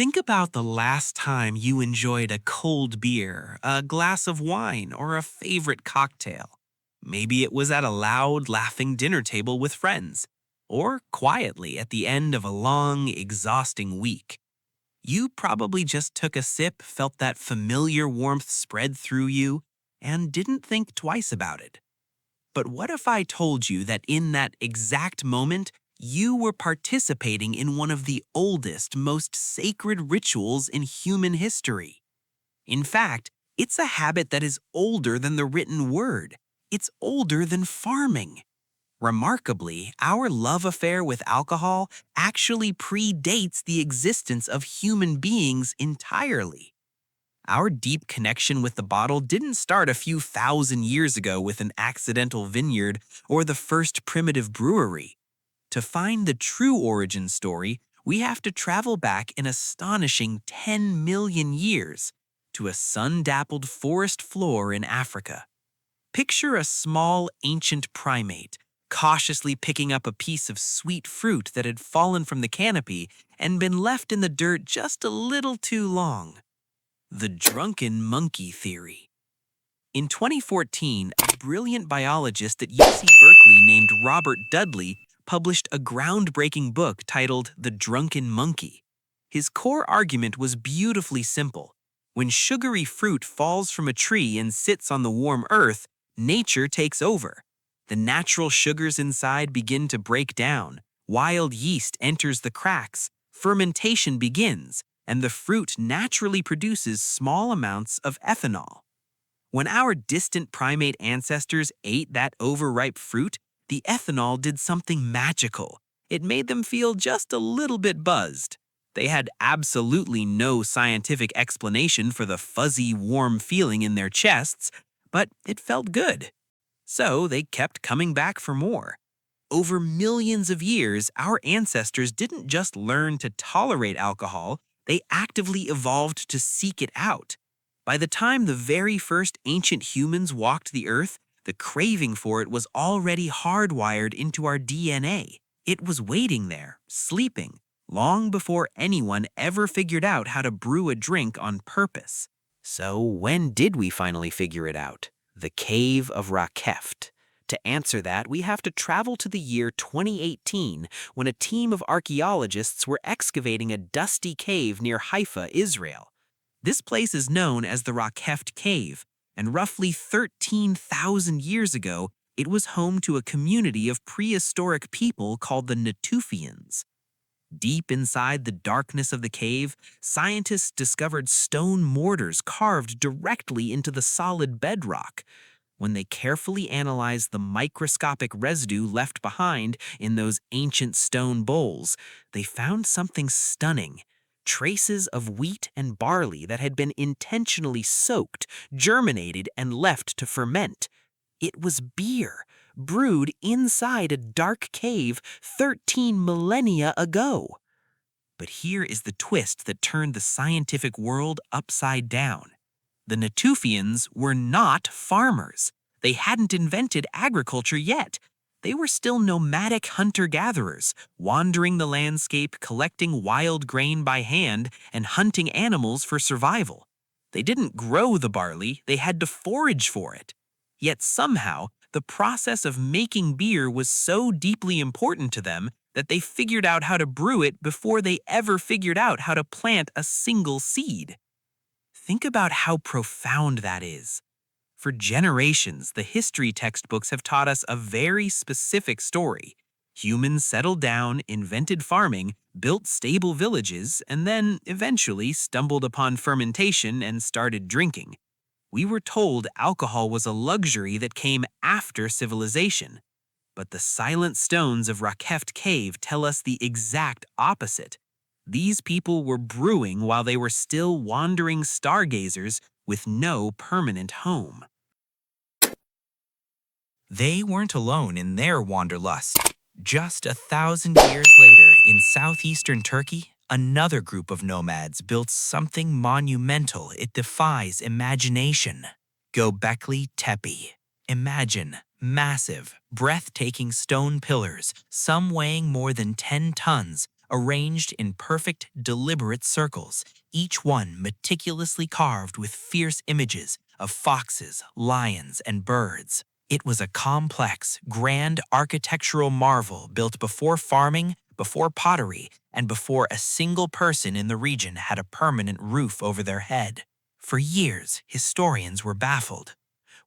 Think about the last time you enjoyed a cold beer, a glass of wine, or a favorite cocktail. Maybe it was at a loud, laughing dinner table with friends, or quietly at the end of a long, exhausting week. You probably just took a sip, felt that familiar warmth spread through you, and didn't think twice about it. But what if I told you that in that exact moment, you were participating in one of the oldest, most sacred rituals in human history? In fact, it's a habit that is older than the written word. It's older than farming. Remarkably, our love affair with alcohol actually predates the existence of human beings entirely. Our deep connection with the bottle didn't start a few thousand years ago with an accidental vineyard or the first primitive brewery. To find the true origin story, we have to travel back an astonishing 10 million years to a sun-dappled forest floor in Africa. Picture a small, ancient primate cautiously picking up a piece of sweet fruit that had fallen from the canopy and been left in the dirt just a little too long. The drunken monkey theory. In 2014, a brilliant biologist at UC Berkeley named Robert Dudley published a groundbreaking book titled The Drunken Monkey. His core argument was beautifully simple. When sugary fruit falls from a tree and sits on the warm earth, nature takes over. The natural sugars inside begin to break down. Wild yeast enters the cracks. Fermentation begins, and the fruit naturally produces small amounts of ethanol. When our distant primate ancestors ate that overripe fruit, the ethanol did something magical. It made them feel just a little bit buzzed. They had absolutely no scientific explanation for the fuzzy, warm feeling in their chests, but it felt good. So they kept coming back for more. Over millions of years, our ancestors didn't just learn to tolerate alcohol, they actively evolved to seek it out. By the time the very first ancient humans walked the earth, the craving for it was already hardwired into our DNA. It was waiting there, sleeping, long before anyone ever figured out how to brew a drink on purpose. So when did we finally figure it out? The Cave of Rakeft. To answer that, we have to travel to the year 2018 when a team of archaeologists were excavating a dusty cave near Haifa, Israel. This place is known as the Rakeft Cave, and roughly 13,000 years ago, it was home to a community of prehistoric people called the Natufians. Deep inside the darkness of the cave, scientists discovered stone mortars carved directly into the solid bedrock. When they carefully analyzed the microscopic residue left behind in those ancient stone bowls, they found something stunning. Traces of wheat and barley that had been intentionally soaked, germinated, and left to ferment. It was beer, brewed inside a dark cave 13 millennia ago. But here is the twist that turned the scientific world upside down. The Natufians were not farmers. They hadn't invented agriculture yet. They were still nomadic hunter-gatherers, wandering the landscape, collecting wild grain by hand, and hunting animals for survival. They didn't grow the barley, they had to forage for it. Yet somehow, the process of making beer was so deeply important to them that they figured out how to brew it before they ever figured out how to plant a single seed. Think about how profound that is. For generations, the history textbooks have taught us a very specific story. Humans settled down, invented farming, built stable villages, and then eventually stumbled upon fermentation and started drinking. We were told alcohol was a luxury that came after civilization. But the silent stones of Rakeft Cave tell us the exact opposite. These people were brewing while they were still wandering stargazers with no permanent home. They weren't alone in their wanderlust. Just 1,000 years later, in southeastern Turkey, another group of nomads built something monumental. It defies imagination. Gobekli Tepe. Imagine massive, breathtaking stone pillars, some weighing more than 10 tons, arranged in perfect, deliberate circles, each one meticulously carved with fierce images of foxes, lions, and birds. It was a complex, grand architectural marvel built before farming, before pottery, and before a single person in the region had a permanent roof over their head. For years, historians were baffled.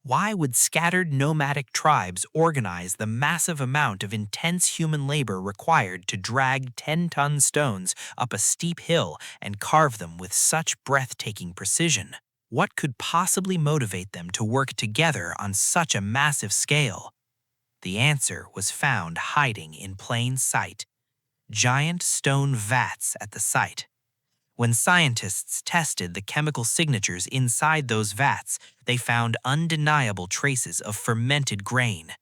Why would scattered nomadic tribes organize the massive amount of intense human labor required to drag 10-ton stones up a steep hill and carve them with such breathtaking precision? What could possibly motivate them to work together on such a massive scale? The answer was found hiding in plain sight: giant stone vats at the site. When scientists tested the chemical signatures inside those vats, they found undeniable traces of fermented grain.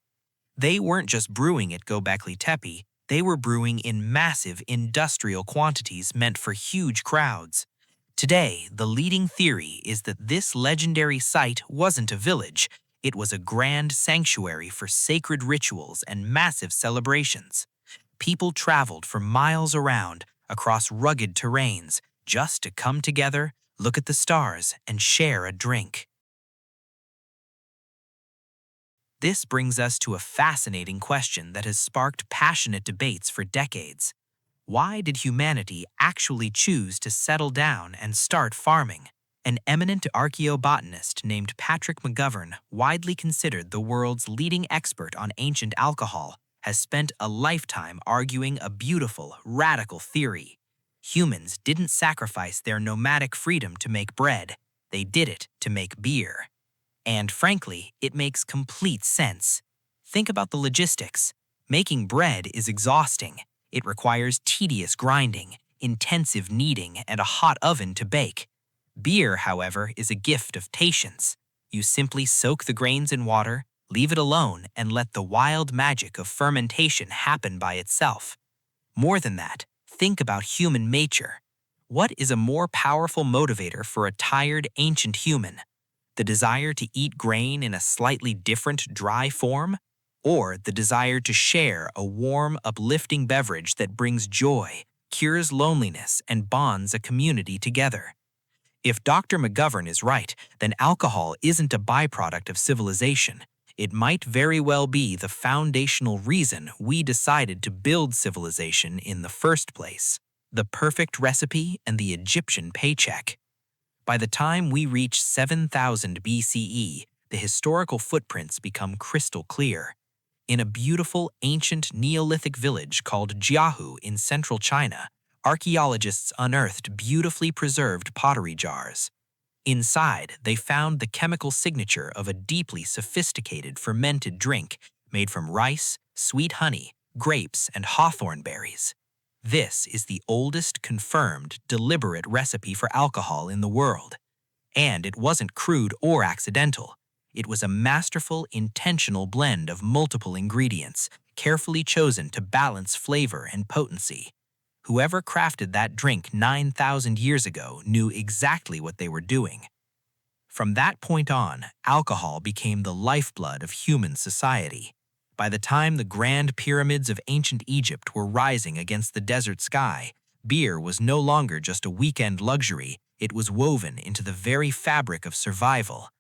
They weren't just brewing at Gobekli Tepe, they were brewing in massive industrial quantities meant for huge crowds. Today, the leading theory is that this legendary site wasn't a village, it was a grand sanctuary for sacred rituals and massive celebrations. People traveled for miles around, across rugged terrains, just to come together, look at the stars, and share a drink. This brings us to a fascinating question that has sparked passionate debates for decades. Why did humanity actually choose to settle down and start farming? An eminent archaeobotanist named Patrick McGovern, widely considered the world's leading expert on ancient alcohol, has spent a lifetime arguing a beautiful, radical theory. Humans didn't sacrifice their nomadic freedom to make bread, they did it to make beer. And frankly, it makes complete sense. Think about the logistics. Making bread is exhausting. It requires tedious grinding, intensive kneading, and a hot oven to bake. Beer, however, is a gift of patience. You simply soak the grains in water, leave it alone, and let the wild magic of fermentation happen by itself. More than that, think about human nature. What is a more powerful motivator for a tired ancient human? The desire to eat grain in a slightly different, dry form? Or the desire to share a warm, uplifting beverage that brings joy, cures loneliness, and bonds a community together? If Dr. McGovern is right, then alcohol isn't a byproduct of civilization. It might very well be the foundational reason we decided to build civilization in the first place. The perfect recipe and the Egyptian paycheck. By the time we reach 7000 BCE, the historical footprints become crystal clear. In a beautiful ancient Neolithic village called Jiahu in central China, archaeologists unearthed beautifully preserved pottery jars. Inside, they found the chemical signature of a deeply sophisticated fermented drink made from rice, sweet honey, grapes, and hawthorn berries. This is the oldest confirmed, deliberate recipe for alcohol in the world. And it wasn't crude or accidental. It was a masterful, intentional blend of multiple ingredients, carefully chosen to balance flavor and potency. Whoever crafted that drink 9,000 years ago knew exactly what they were doing. From that point on, alcohol became the lifeblood of human society. By the time the grand pyramids of ancient Egypt were rising against the desert sky, beer was no longer just a weekend luxury, it was woven into the very fabric of survival.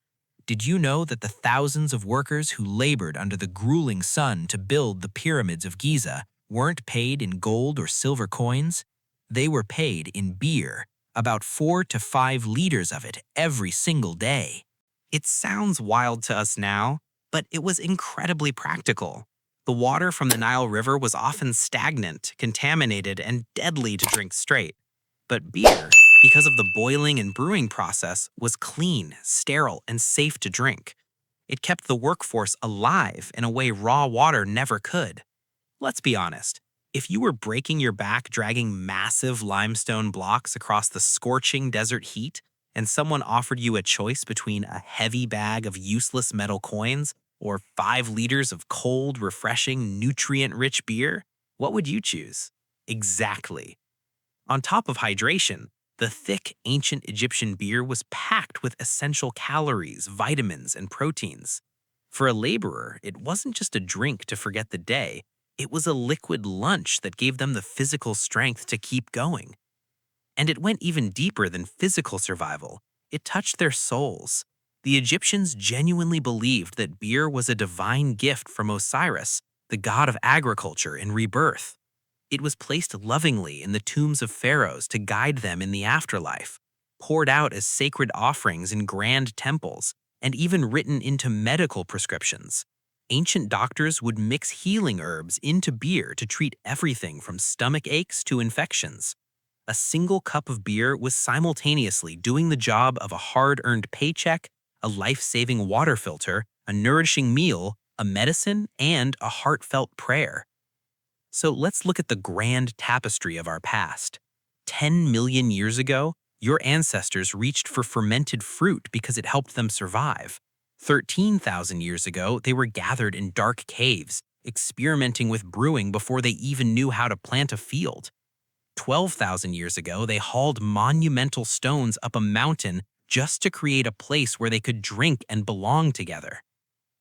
Did you know that the thousands of workers who labored under the grueling sun to build the pyramids of Giza weren't paid in gold or silver coins? They were paid in beer, about 4 to 5 liters of it every single day. It sounds wild to us now, but it was incredibly practical. The water from the Nile River was often stagnant, contaminated, and deadly to drink straight. But beer, because of the boiling and brewing process, was clean, sterile, and safe to drink. It kept the workforce alive in a way raw water never could. Let's be honest. If you were breaking your back dragging massive limestone blocks across the scorching desert heat, and someone offered you a choice between a heavy bag of useless metal coins or 5 liters of cold, refreshing, nutrient-rich beer, what would you choose? Exactly. On top of hydration, the thick, ancient Egyptian beer was packed with essential calories, vitamins, and proteins. For a laborer, it wasn't just a drink to forget the day. It was a liquid lunch that gave them the physical strength to keep going. And it went even deeper than physical survival. It touched their souls. The Egyptians genuinely believed that beer was a divine gift from Osiris, the god of agriculture and rebirth. It was placed lovingly in the tombs of pharaohs to guide them in the afterlife, poured out as sacred offerings in grand temples, and even written into medical prescriptions. Ancient doctors would mix healing herbs into beer to treat everything from stomach aches to infections. A single cup of beer was simultaneously doing the job of a hard-earned paycheck, a life-saving water filter, a nourishing meal, a medicine, and a heartfelt prayer. So let's look at the grand tapestry of our past. 10 million years ago, your ancestors reached for fermented fruit because it helped them survive. 13,000 years ago, they were gathered in dark caves, experimenting with brewing before they even knew how to plant a field. 12,000 years ago, they hauled monumental stones up a mountain just to create a place where they could drink and belong together.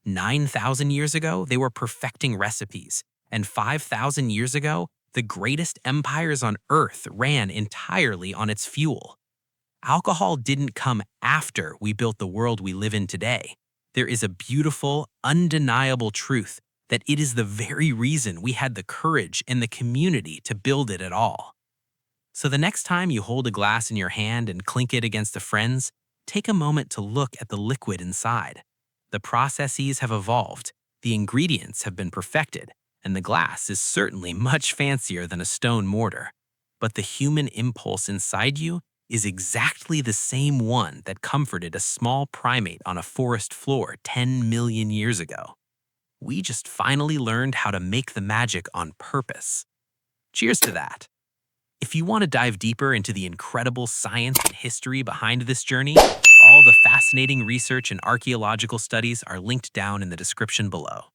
9,000 years ago, they were perfecting recipes, and 5,000 years ago, the greatest empires on Earth ran entirely on its fuel. Alcohol didn't come after we built the world we live in today. There is a beautiful, undeniable truth that it is the very reason we had the courage and the community to build it at all. So the next time you hold a glass in your hand and clink it against a friend's, take a moment to look at the liquid inside. The processes have evolved, the ingredients have been perfected, and the glass is certainly much fancier than a stone mortar. But the human impulse inside you is exactly the same one that comforted a small primate on a forest floor 10 million years ago. We just finally learned how to make the magic on purpose. Cheers to that. If you want to dive deeper into the incredible science and history behind this journey, all the fascinating research and archaeological studies are linked down in the description below.